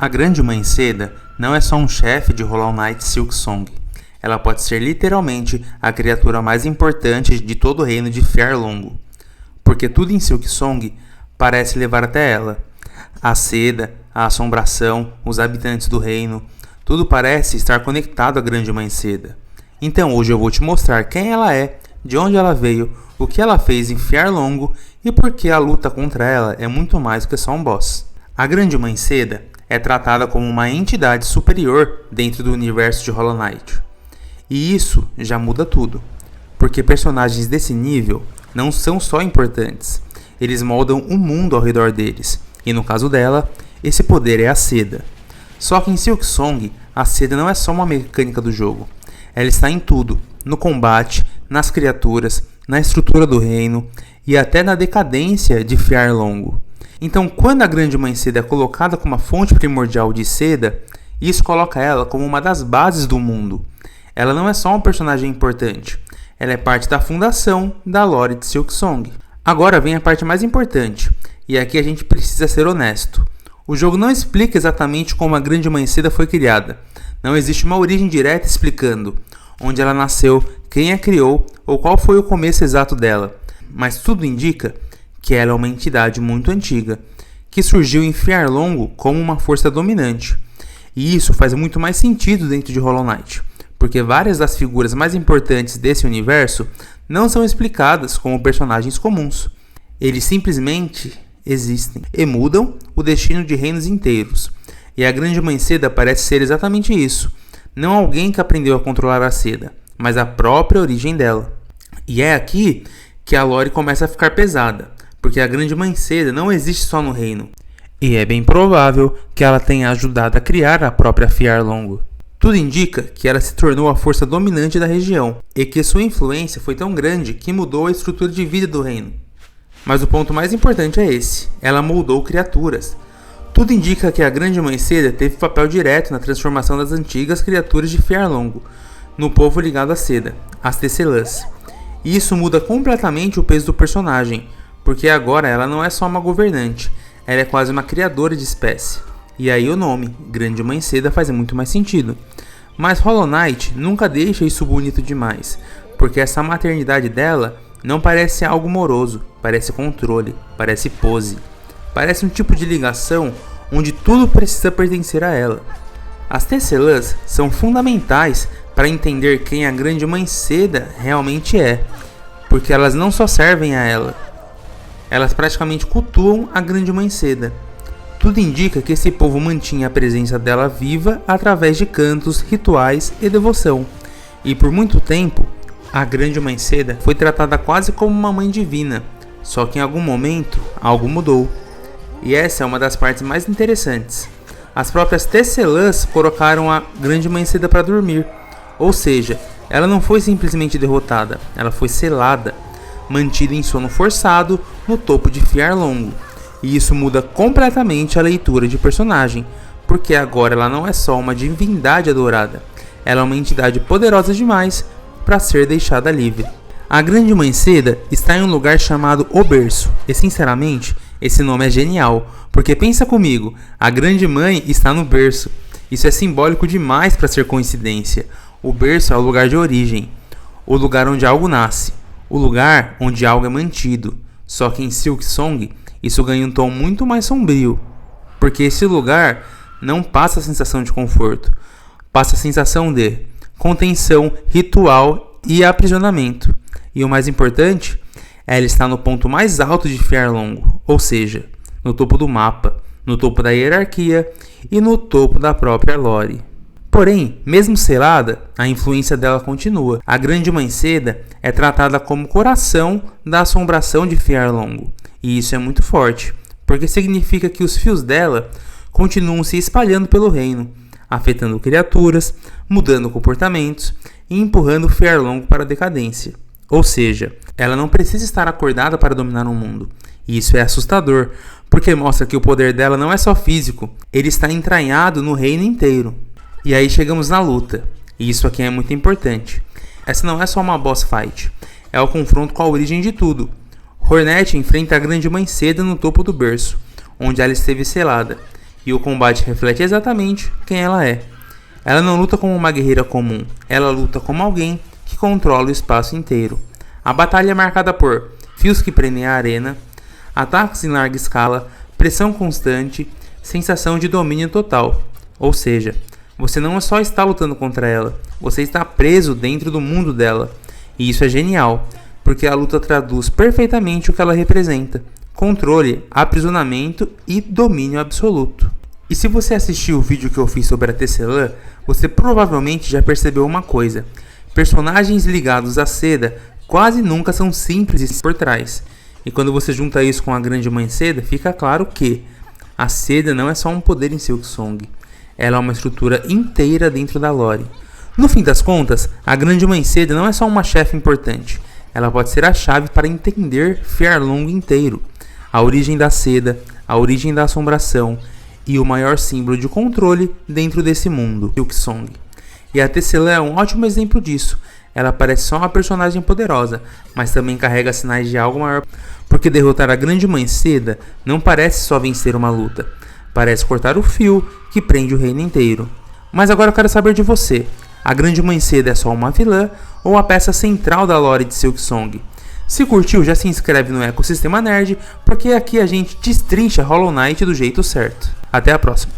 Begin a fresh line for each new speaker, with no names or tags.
A Grande Mãe Seda não é só um chefe de Hollow Knight Silksong. Ela pode ser literalmente a criatura mais importante de todo o reino de Fjarlongo, porque tudo em Silksong parece levar até ela. A seda, a assombração, os habitantes do reino, tudo parece estar conectado à Grande Mãe Seda. Então hoje eu vou te mostrar quem ela é, de onde ela veio, o que ela fez em Fjarlongo e por que a luta contra ela é muito mais do que só um boss. A Grande Mãe Seda é tratada como uma entidade superior dentro do universo de Hollow Knight. E isso já muda tudo, porque personagens desse nível não são só importantes, eles moldam o mundo ao redor deles, e no caso dela, esse poder é a seda. Só que em Silksong, a seda não é só uma mecânica do jogo, ela está em tudo, no combate, nas criaturas, na estrutura do reino e até na decadência de Fjarlongo. Então, quando a Grande Mãe Seda é colocada como a fonte primordial de seda, isso coloca ela como uma das bases do mundo. Ela não é só um personagem importante, ela é parte da fundação da lore de Silksong. Agora vem a parte mais importante, e aqui a gente precisa ser honesto. O jogo não explica exatamente como a Grande Mãe Seda foi criada. Não existe uma origem direta explicando onde ela nasceu, quem a criou ou qual foi o começo exato dela. Mas tudo indica que ela é uma entidade muito antiga, que surgiu em Fjarlongo como uma força dominante. E isso faz muito mais sentido dentro de Hollow Knight, porque várias das figuras mais importantes desse universo não são explicadas como personagens comuns. Eles simplesmente existem e mudam o destino de reinos inteiros. E a Grande Mãe Seda parece ser exatamente isso. Não alguém que aprendeu a controlar a seda, mas a própria origem dela. E é aqui que a lore começa a ficar pesada, porque a Grande Mãe Seda não existe só no reino. E é bem provável que ela tenha ajudado a criar a própria Fjarlongo. Tudo indica que ela se tornou a força dominante da região, e que sua influência foi tão grande que mudou a estrutura de vida do reino. Mas o ponto mais importante é esse: ela moldou criaturas. Tudo indica que a Grande Mãe Seda teve papel direto na transformação das antigas criaturas de Fjarlongo no povo ligado à seda, as Tecelãs. E isso muda completamente o peso do personagem, porque agora ela não é só uma governante, ela é quase uma criadora de espécie. E aí o nome, Grande Mãe Seda, faz muito mais sentido. Mas Hollow Knight nunca deixa isso bonito demais, porque essa maternidade dela não parece algo moroso, parece controle, parece pose. Parece um tipo de ligação onde tudo precisa pertencer a ela. As Tecelãs são fundamentais para entender quem a Grande Mãe Seda realmente é, porque elas não só servem a ela, elas praticamente cultuam a Grande Mãe Seda. Tudo indica que esse povo mantinha a presença dela viva através de cantos, rituais e devoção. E por muito tempo, a Grande Mãe Seda foi tratada quase como uma mãe divina, só que em algum momento algo mudou. E essa é uma das partes mais interessantes. As próprias Tecelãs colocaram a Grande Mãe Seda para dormir, ou seja, ela não foi simplesmente derrotada, ela foi selada, mantida em sono forçado no topo de Fjarlongo. E isso muda completamente a leitura de personagem, porque agora ela não é só uma divindade adorada, ela é uma entidade poderosa demais para ser deixada livre. A Grande Mãe Seda está em um lugar chamado O Berço, e sinceramente, esse nome é genial, porque pensa comigo, a Grande Mãe está no berço. Isso é simbólico demais para ser coincidência. O berço é o lugar de origem, o lugar onde algo nasce, o lugar onde algo é mantido. Só que em Silksong, isso ganha um tom muito mais sombrio, porque esse lugar não passa a sensação de conforto, passa a sensação de contenção, ritual e aprisionamento. E o mais importante, ela está no ponto mais alto de Fjarlongo, ou seja, no topo do mapa, no topo da hierarquia e no topo da própria lore. Porém, mesmo selada, a influência dela continua. A Grande Mãe Seda é tratada como coração da assombração de Fjarlongo, e isso é muito forte, porque significa que os fios dela continuam se espalhando pelo reino, afetando criaturas, mudando comportamentos e empurrando Fjarlongo para a decadência. Ou seja, ela não precisa estar acordada para dominar o mundo. E isso é assustador, porque mostra que o poder dela não é só físico, ele está entranhado no reino inteiro. E aí chegamos na luta, e isso aqui é muito importante. Essa não é só uma boss fight, é o confronto com a origem de tudo. Hornet enfrenta a Grande Mãe Seda no topo do berço, onde ela esteve selada, e o combate reflete exatamente quem ela é. Ela não luta como uma guerreira comum, ela luta como alguém que controla o espaço inteiro. A batalha é marcada por fios que prendem a arena, ataques em larga escala, pressão constante, sensação de domínio total. Ou seja, você não só está lutando contra ela, você está preso dentro do mundo dela. E isso é genial, porque a luta traduz perfeitamente o que ela representa: controle, aprisionamento e domínio absoluto. E se você assistiu o vídeo que eu fiz sobre a Tecelã, você provavelmente já percebeu uma coisa: personagens ligados à Seda quase nunca são simples por trás. E quando você junta isso com a Grande Mãe Seda, fica claro que a Seda não é só um poder em Silksong, ela é uma estrutura inteira dentro da lore. No fim das contas, a Grande Mãe Seda não é só uma chefe importante, ela pode ser a chave para entender Fjarlong inteiro, a origem da Seda, a origem da assombração e o maior símbolo de controle dentro desse mundo, Silksong. E a Tecelã é um ótimo exemplo disso. Ela parece só uma personagem poderosa, mas também carrega sinais de algo maior, porque derrotar a Grande Mãe Seda não parece só vencer uma luta, parece cortar o fio que prende o reino inteiro. Mas agora eu quero saber de você: a Grande Mãe Seda é só uma vilã ou a peça central da lore de Silksong? Se curtiu, já se inscreve no Ecossistema Nerd, porque aqui a gente destrincha Hollow Knight do jeito certo. Até a próxima!